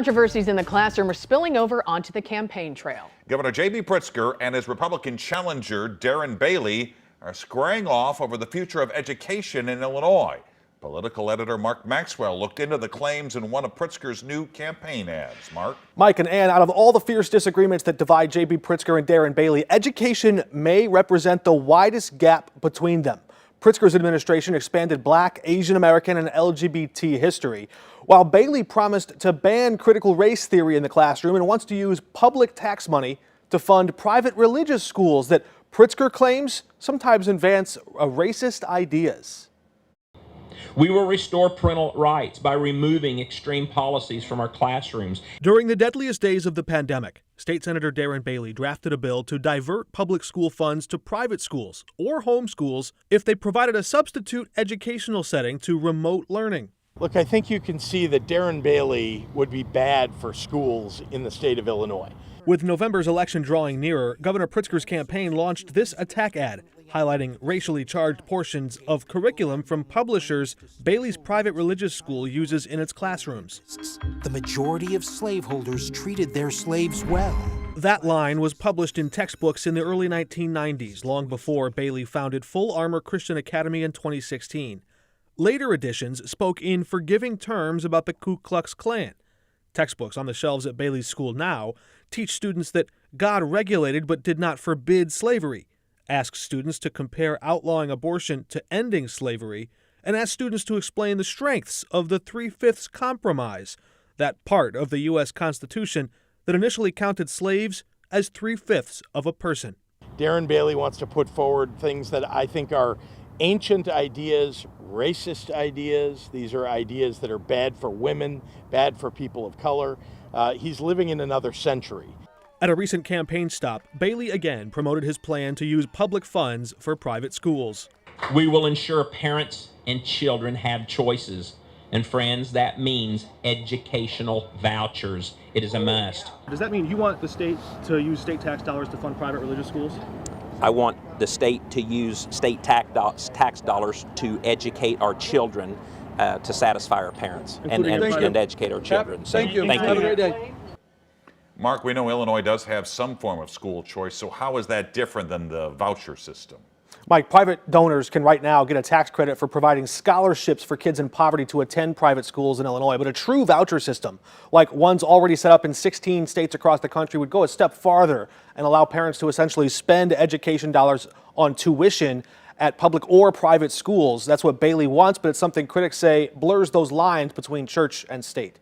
Controversies in the classroom are spilling over onto the campaign trail. Governor J.B. Pritzker and his Republican challenger, Darren Bailey, are squaring off over the future of education in Illinois. Political editor Mark Maxwell looked into the claims in one of Pritzker's new campaign ads. Mark? Mike and Ann, out of all the fierce disagreements that divide J.B. Pritzker and Darren Bailey, education may represent the widest gap between them. Pritzker's administration expanded Black, Asian American, and LGBT history, while Bailey promised to ban critical race theory in the classroom and wants to use public tax money to fund private religious schools that Pritzker claims sometimes advance racist ideas. We will restore parental rights by removing extreme policies from our classrooms. During the deadliest days of the pandemic, State Senator Darren Bailey drafted a bill to divert public school funds to private schools or homeschools if they provided a substitute educational setting to remote learning. Look, I think you can see that Darren Bailey would be bad for schools in the state of Illinois. With November's election drawing nearer, Governor Pritzker's campaign launched this attack ad, highlighting racially charged portions of curriculum from publishers Bailey's private religious school uses in its classrooms. The majority of slaveholders treated their slaves well. That line was published in textbooks in the early 1990s, long before Bailey founded Full Armor Christian Academy in 2016. Later editions spoke in forgiving terms about the Ku Klux Klan. Textbooks on the shelves at Bailey's school now teach students that God regulated but did not forbid slavery, ask students to compare outlawing abortion to ending slavery, and ask students to explain the strengths of the 3/5 compromise, that part of the U.S. Constitution that initially counted slaves as 3/5 of a person. Darren Bailey wants to put forward things that I think are ancient ideas, racist ideas. These are ideas that are bad for women, bad for people of color. He's living in another century. At a recent campaign stop, Bailey again promoted his plan to use public funds for private schools. We will ensure parents and children have choices. And friends, that means educational vouchers. It is a must. Does that mean you want the state to use state tax dollars to fund private religious schools? I want the state to use state tax dollars to educate our children, to satisfy our parents and educate our children. Thank you. Have a great day. Mark, we know Illinois does have some form of school choice, so how is that different than the voucher system? Mike, private donors can right now get a tax credit for providing scholarships for kids in poverty to attend private schools in Illinois. But a true voucher system, like ones already set up in 16 states across the country, would go a step farther and allow parents to essentially spend education dollars on tuition at public or private schools. That's what Bailey wants, but it's something critics say blurs those lines between church and state.